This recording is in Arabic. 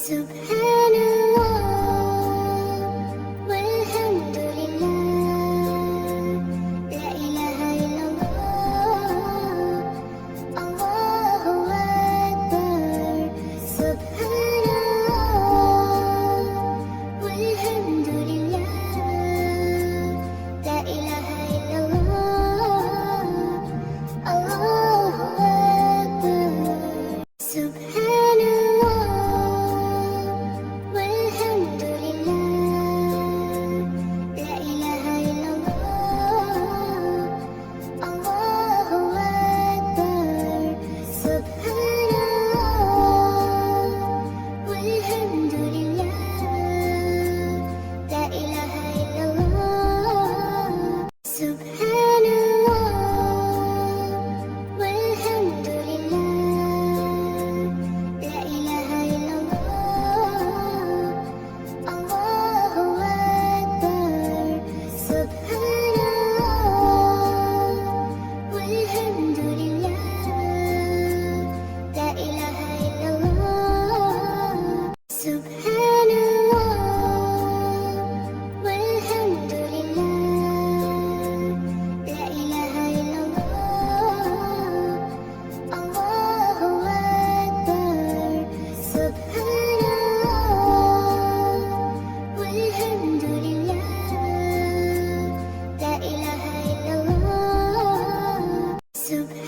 سبحان الله والحمد لله لا إله إلا الله الله أكبر سبحان الله والحمد لله لا إله إلا الله الله أكبر سبحان سبحان الله والحمد لله لا إله إلا الله الله أكبر سبحان الله والحمد لله لا إله إلا الله سبحان